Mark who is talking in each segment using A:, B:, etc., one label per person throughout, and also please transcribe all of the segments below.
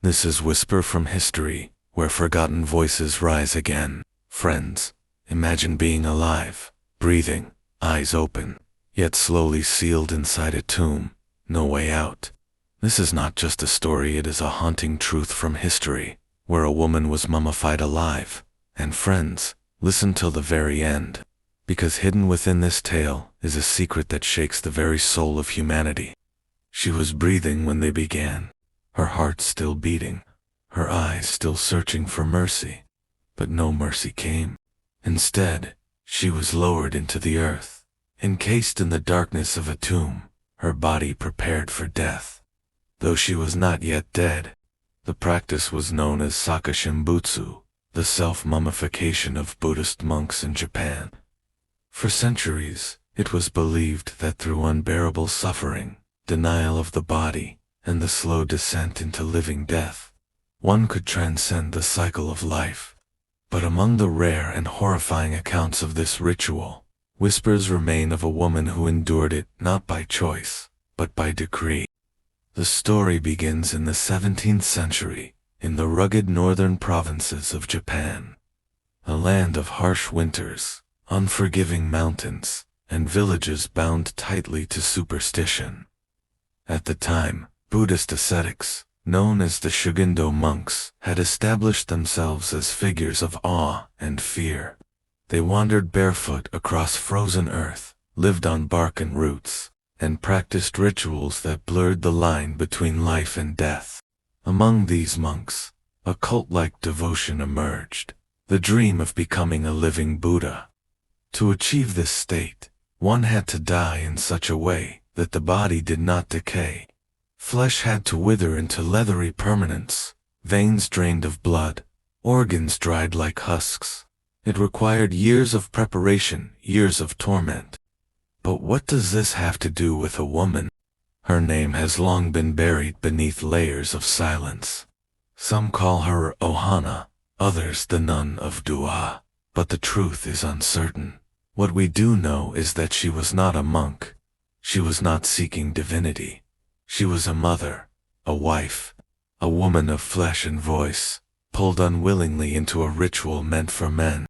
A: This is Whisper from History, where forgotten voices rise again. Friends, imagine being alive, breathing, eyes open, yet slowly sealed inside a tomb, no way out. This is not just a story, it is a haunting truth from history, where a woman was mummified alive. And friends, listen till the very end, because hidden within this tale is a secret that shakes the very soul of humanity. She was breathing when they began, her heart still beating, her eyes still searching for mercy. But no mercy came. Instead, she was lowered into the earth, encased in the darkness of a tomb, her body prepared for death. Though she was not yet dead, the practice was known as sakashimbutsu, the self-mummification of Buddhist monks in Japan. For centuries, it was believed that through unbearable suffering, denial of the body, and the slow descent into living death, one could transcend the cycle of life. But among the rare and horrifying accounts of this ritual, whispers remain of a woman who endured it not by choice, but by decree. The story begins in the 17th century, in the rugged northern provinces of Japan, a land of harsh winters, unforgiving mountains, and villages bound tightly to superstition. At the time, Buddhist ascetics, known as the Shugindo monks, had established themselves as figures of awe and fear. They wandered barefoot across frozen earth, lived on bark and roots, and practiced rituals that blurred the line between life and death. Among these monks, a cult-like devotion emerged, the dream of becoming a living Buddha. To achieve this state, one had to die in such a way that the body did not decay. Flesh had to wither into leathery permanence, veins drained of blood, organs dried like husks. It required years of preparation, years of torment. But what does this have to do with a woman? Her name has long been buried beneath layers of silence. Some call her Ohana, others the Nun of Dua, but the truth is uncertain. What we do know is that she was not a monk. She was not seeking divinity. She was a mother, a wife, a woman of flesh and voice, pulled unwillingly into a ritual meant for men.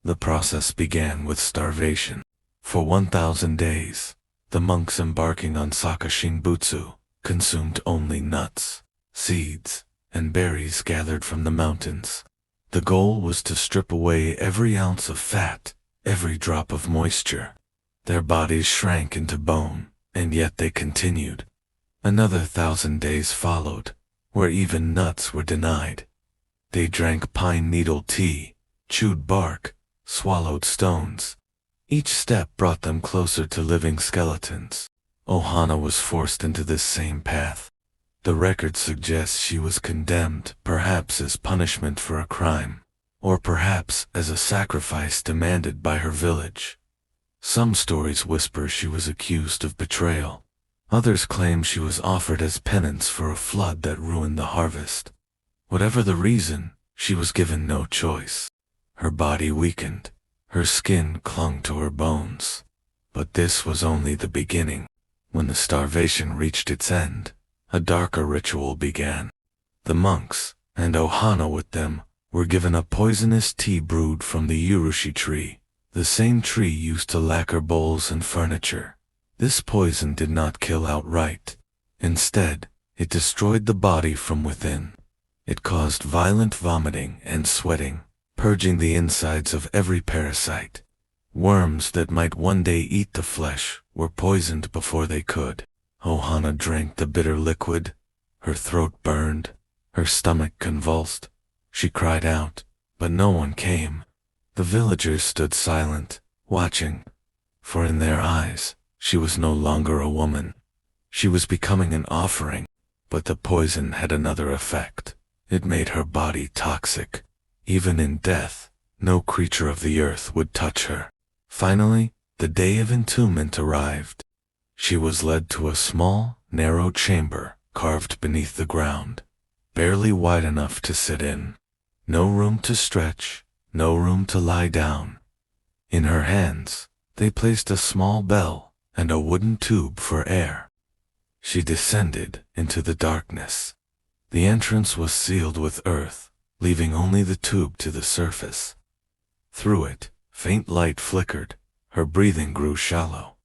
A: The process began with starvation. For 1,000 days, the monks embarking on sakashimbutsu consumed only nuts, seeds, and berries gathered from the mountains. The goal was to strip away every ounce of fat, every drop of moisture. Their bodies shrank into bone, and yet they continued. Another 1,000 days followed, where even nuts were denied. They drank pine needle tea, chewed bark, swallowed stones. Each step brought them closer to living skeletons. Ohana was forced into this same path. The record suggests she was condemned, perhaps as punishment for a crime, or perhaps as a sacrifice demanded by her village. Some stories whisper she was accused of betrayal. Others claim she was offered as penance for a flood that ruined the harvest. Whatever the reason, she was given no choice. Her body weakened. Her skin clung to her bones. But this was only the beginning. When the starvation reached its end, a darker ritual began. The monks, and Ohana with them, were given a poisonous tea brewed from the urushi tree, the same tree used to lacquer bowls and furniture. This poison did not kill outright. Instead, it destroyed the body from within. It caused violent vomiting and sweating, purging the insides of every parasite. Worms that might one day eat the flesh were poisoned before they could. Ohana drank the bitter liquid. Her throat burned, her stomach convulsed. She cried out, but no one came. The villagers stood silent, watching, for in their eyes, she was no longer a woman. She was becoming an offering, but the poison had another effect. It made her body toxic. Even in death, no creature of the earth would touch her. Finally, the day of entombment arrived. She was led to a small, narrow chamber carved beneath the ground, barely wide enough to sit in. No room to stretch, no room to lie down. In her hands, they placed a small bell and a wooden tube for air. She descended into the darkness. The entrance was sealed with earth, leaving only the tube to the surface. Through it, faint light flickered, her breathing grew shallow.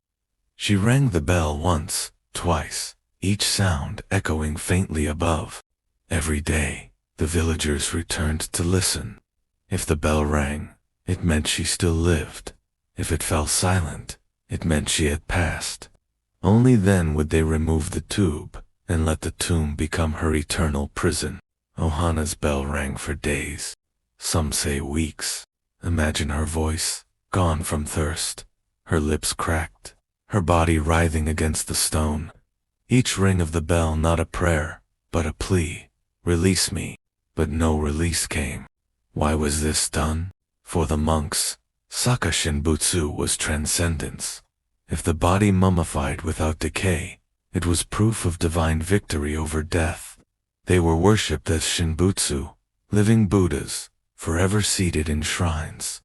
A: She rang the bell once, twice, each sound echoing faintly above. Every day, the villagers returned to listen. If the bell rang, it meant she still lived. If it fell silent, it meant she had passed. Only then would they remove the tube and let the tomb become her eternal prison. Ohana's bell rang for days, some say weeks. Imagine her voice, gone from thirst, her lips cracked, her body writhing against the stone. Each ring of the bell not a prayer, but a plea, release me, but no release came. Why was this done? For the monks, Saka Shinbutsu was transcendence. If the body mummified without decay, it was proof of divine victory over death. They were worshipped as Shinbutsu, living Buddhas, forever seated in shrines.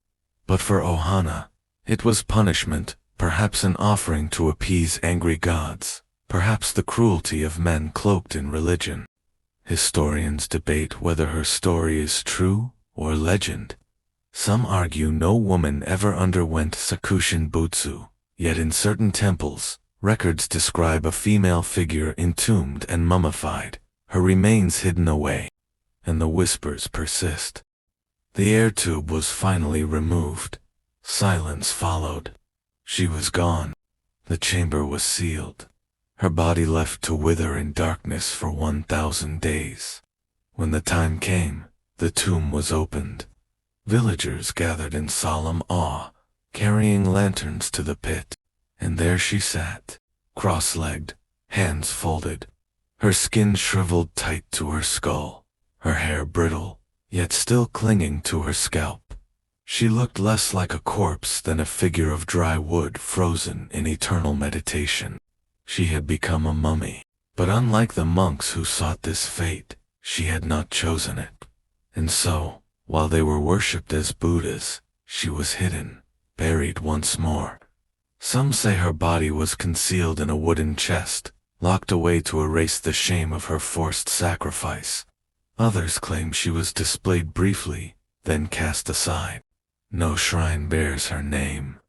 A: But for Ohana, it was punishment, perhaps an offering to appease angry gods, perhaps the cruelty of men cloaked in religion. Historians debate whether her story is true or legend. Some argue no woman ever underwent Sakushin Butsu, yet in certain temples, records describe a female figure entombed and mummified, her remains hidden away, and the whispers persist. The air tube was finally removed. Silence followed. She was gone. The chamber was sealed. Her body left to wither in darkness for 1,000 days. When the time came, the tomb was opened. Villagers gathered in solemn awe, carrying lanterns to the pit, and there she sat, cross-legged, hands folded, her skin shriveled tight to her skull, her hair brittle, yet still clinging to her scalp. She looked less like a corpse than a figure of dry wood frozen in eternal meditation. She had become a mummy, but unlike the monks who sought this fate, she had not chosen it. And so, while they were worshipped as Buddhas, she was hidden, buried once more. Some say her body was concealed in a wooden chest, locked away to erase the shame of her forced sacrifice. Others claim she was displayed briefly, then cast aside. No shrine bears her name.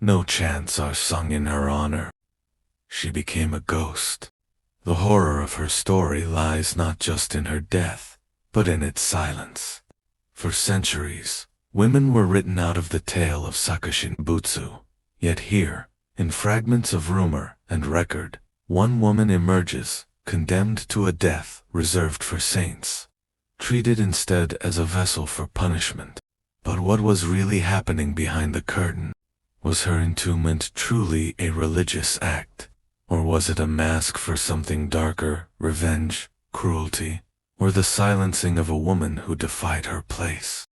A: No chants are sung in her honor. She became a ghost. The horror of her story lies not just in her death, but in its silence. For centuries, women were written out of the tale of Sakushin Butsu. Yet here, in fragments of rumor and record, one woman emerges, condemned to a death reserved for saints, treated instead as a vessel for punishment. But what was really happening behind the curtain? Was her entombment truly a religious act? Or was it a mask for something darker, revenge, cruelty, or the silencing of a woman who defied her place?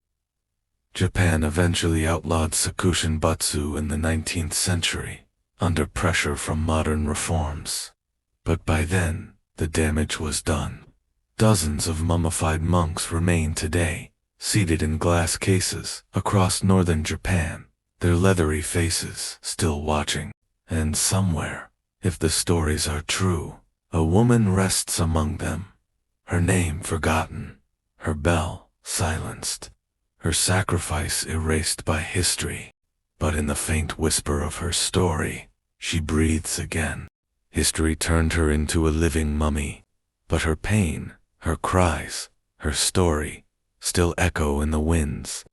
A: Japan eventually outlawed Sakushin Butsu in the 19th century, under pressure from modern reforms. But by then, the damage was done. Dozens of mummified monks remain today, seated in glass cases across northern Japan, their leathery faces still watching. And somewhere, if the stories are true, a woman rests among them, her name forgotten, her bell silenced, her sacrifice erased by history. But in the faint whisper of her story, she breathes again. History turned her into a living mummy, but her pain, her cries, her story, still echo in the winds.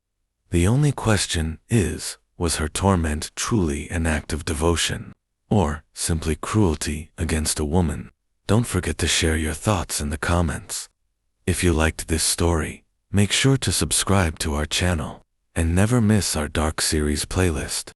A: The only question is, was her torment truly an act of devotion, or simply cruelty against a woman? Don't forget to share your thoughts in the comments. If you liked this story, make sure to subscribe to our channel, and never miss our Dark Series playlist.